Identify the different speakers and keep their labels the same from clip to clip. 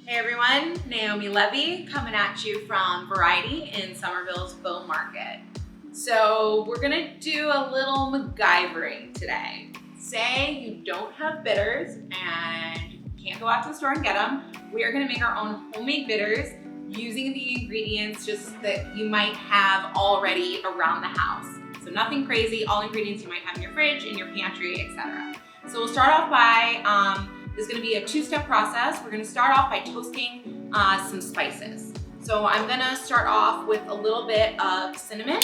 Speaker 1: Hey everyone, Naomi Levy coming at you from Variety in Somerville's Bow Market. So we're gonna do a little MacGyvering today. Say you don't have bitters and you can't go out to the store and get them. We are gonna make our own homemade bitters using the ingredients just that you might have already around the house. So nothing crazy, all ingredients you might have in your fridge, in your pantry, etc. So we'll start off by, this is gonna be a two-step process. We're gonna start off by toasting some spices. So I'm gonna start off with a little bit of cinnamon,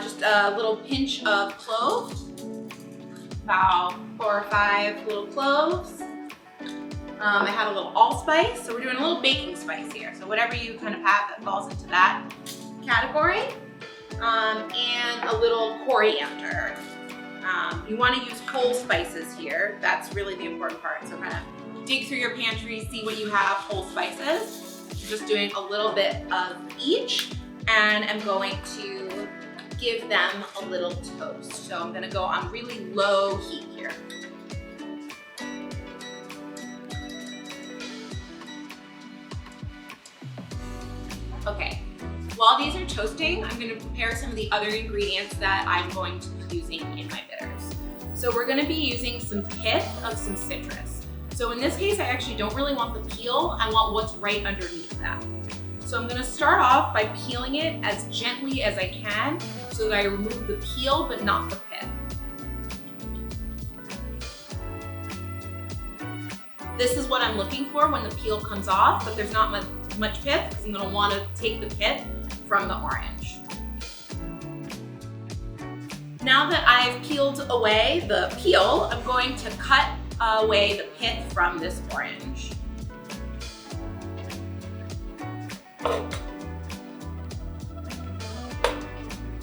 Speaker 1: just a little pinch of clove, about 4 or 5 little cloves. I had a little allspice, so we're doing a little baking spice here. So whatever you kind of have that falls into that category, and a little coriander. You want to use whole spices here. That's really the important part. So kind of dig through your pantry, see what you have, whole spices. Just doing a little bit of each, and I'm going to give them a little toast. So I'm going to go on really low heat here. Okay, while these are toasting, I'm going to prepare some of the other ingredients that I'm going to be using in my bitters. So we're going to be using some pith of some citrus. So in this case, I actually don't really want the peel. I want what's right underneath that. So I'm going to start off by peeling it as gently as I can so that I remove the peel but not the pith. This is what I'm looking for when the peel comes off, but there's not much pith because I'm going to want to take the pith from the orange. Now that I've peeled away the peel, I'm going to cut away the pith from this orange.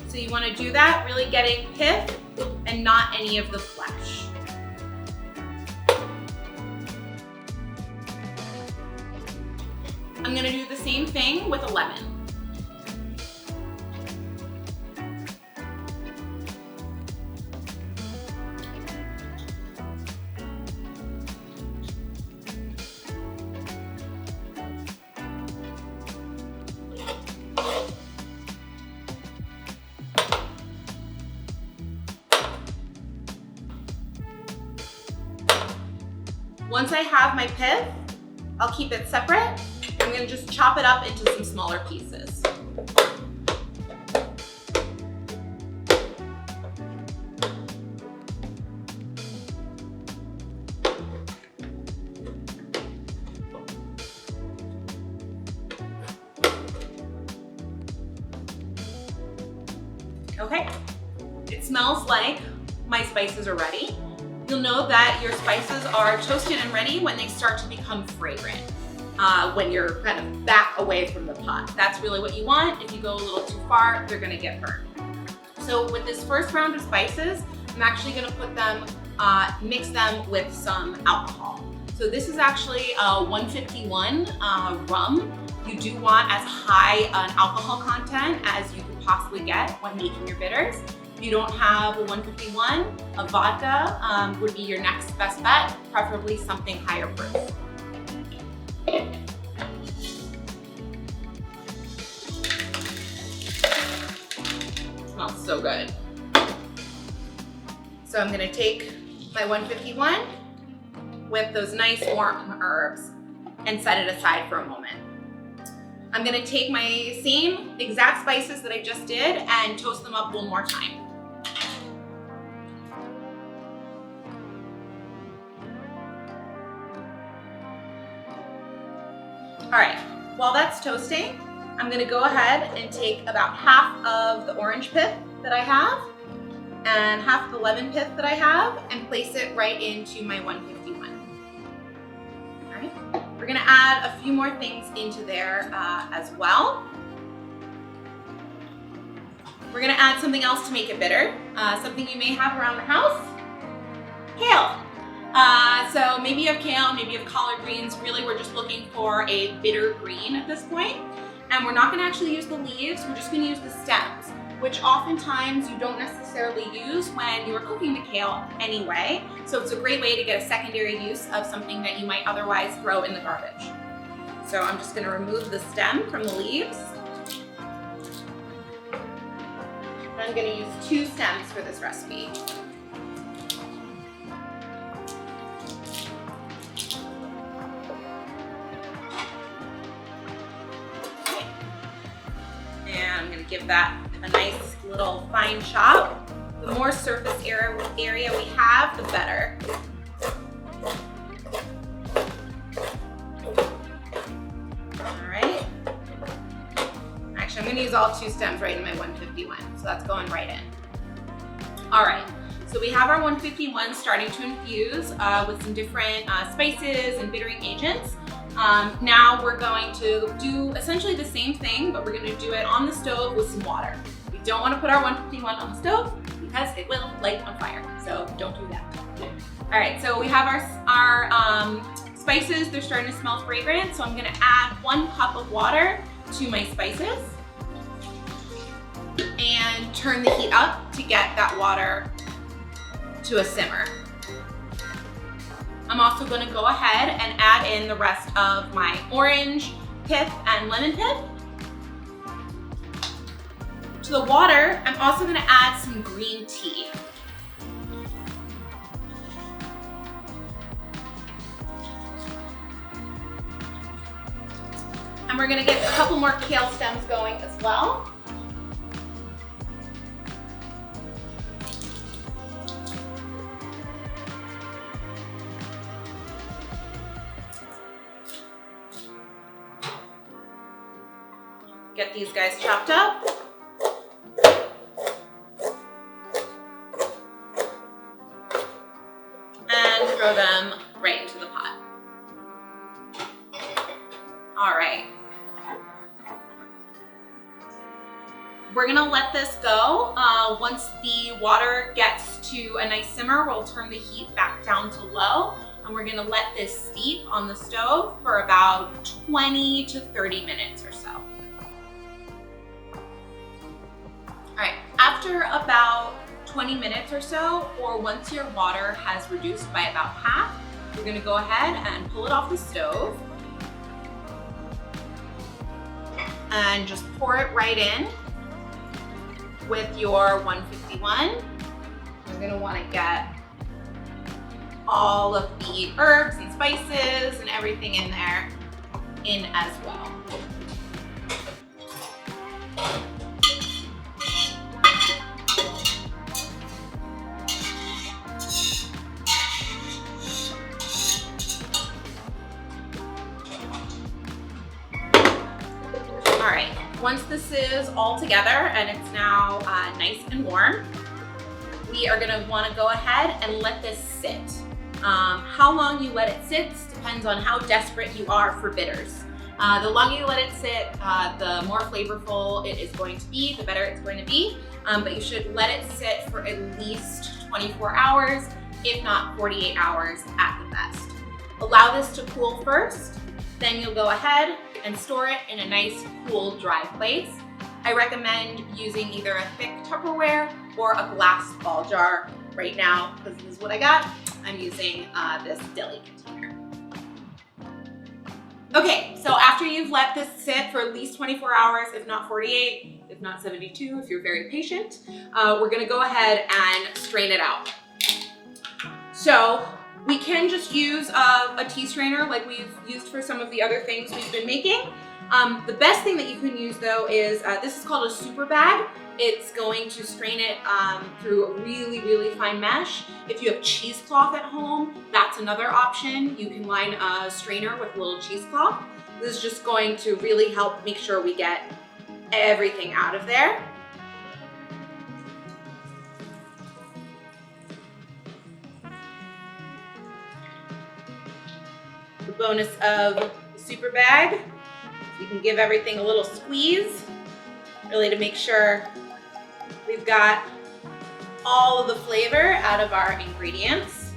Speaker 1: So you want to do that, really getting pith and not any of the flesh. I'm going to do the same thing with a lemon. Once I have my pith, I'll keep it separate. I'm going to just chop it up into some smaller pieces. Okay, it smells like my spices are ready. You'll know that your spices are toasted and ready when they start to become fragrant. When you're kind of back away from the pot. That's really what you want. If you go a little too far, they're gonna get burned. So with this first round of spices, I'm actually gonna put them, mix them with some alcohol. So this is actually a 151 rum. You do want as high an alcohol content as you could possibly get when making your bitters. If you don't have a 151, a vodka would be your next best bet, preferably something higher proof. Smells so good. So I'm gonna take my 151 with those nice warm herbs and set it aside for a moment. I'm gonna take my same exact spices that I just did and toast them up one more time. All right, while that's toasting, I'm gonna go ahead and take about half of the orange pith that I have and half the lemon pith that I have and place it right into my 151. All right, we're gonna add a few more things into there as well. We're gonna add something else to make it bitter, something you may have around the house, kale. So maybe you have kale, maybe you have collard greens. Really, we're just looking for a bitter green at this point. And we're not gonna actually use the leaves, we're just gonna use the stems. which oftentimes you don't necessarily use when you're cooking the kale anyway. So it's a great way to get a secondary use of something that you might otherwise throw in the garbage. So I'm just gonna remove the stem from the leaves. I'm gonna use 2 stems for this recipe. And I'm gonna give that a nice little fine chop. The more surface area we have, the better. All right. Actually, I'm gonna use all 2 stems right in my 151, so that's going right in. All right, so we have our 151 starting to infuse with some different spices and bittering agents. Now we're going to do essentially the same thing, but we're gonna do it on the stove with some water. We don't wanna put our 151 on the stove because it will light on fire, so don't do that. All right, so we have our spices. They're starting to smell fragrant, so I'm gonna add 1 cup of water to my spices and turn the heat up to get that water to a simmer. I'm also gonna go ahead and add in the rest of my orange pith and lemon pith. To the water, I'm also gonna add some green tea. And we're gonna get a couple more kale stems going as well. Get these guys chopped up. And throw them right into the pot. All right. We're gonna let this go. Once the water gets to a nice simmer, we'll turn the heat back down to low, and we're gonna let this steep on the stove for about 20 to 30 minutes or so. All right, after about 20 minutes or so, or once your water has reduced by about half, you're gonna go ahead and pull it off the stove and just pour it right in with your 151. You're gonna wanna get all of the herbs and spices and everything in there in as well. All right, once this is all together and it's now nice and warm, we are gonna wanna go ahead and let this sit. How long you let it sit depends on how desperate you are for bitters. The longer you let it sit, the more flavorful it is going to be, the better it's going to be. But you should let it sit for at least 24 hours, if not 48 hours at the best. Allow this to cool first, then you'll go ahead and store it in a nice, cool, dry place. I recommend using either a thick Tupperware or a glass ball jar. Right now, because this is what I got, I'm using this deli container. Okay, so after you've let this sit for at least 24 hours, if not 48, if not 72, if you're very patient, we're gonna go ahead and strain it out. So we can just use a tea strainer like we've used for some of the other things we've been making. The best thing that you can use though is, this is called a super bag. It's going to strain it through a really, really fine mesh. If you have cheesecloth at home, that's another option. You can line a strainer with a little cheesecloth. This is just going to really help make sure we get everything out of there. The bonus of the super bag, you can give everything a little squeeze, really to make sure we've got all of the flavor out of our ingredients.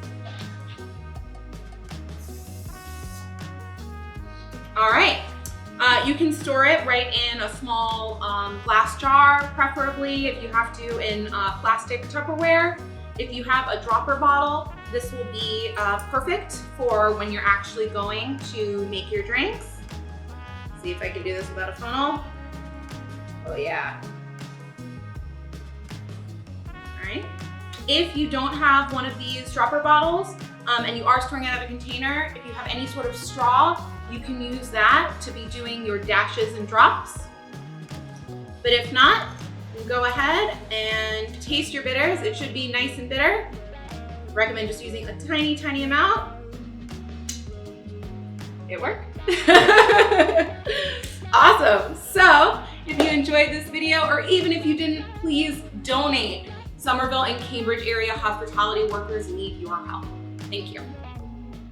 Speaker 1: All right, You can store it right in a small glass jar, preferably if you have to in plastic Tupperware. If you have a dropper bottle, this will be perfect for when you're actually going to make your drinks. See if I can do this without a funnel. Oh yeah. All right. If you don't have one of these dropper bottles and you are storing it out of a container, if you have any sort of straw, you can use that to be doing your dashes and drops. But if not, you go ahead and taste your bitters. It should be nice and bitter. I recommend just using a tiny, tiny amount. It worked. Awesome. So if you enjoyed this video, or even if you didn't, please donate. Somerville and Cambridge area hospitality workers need your help. Thank you.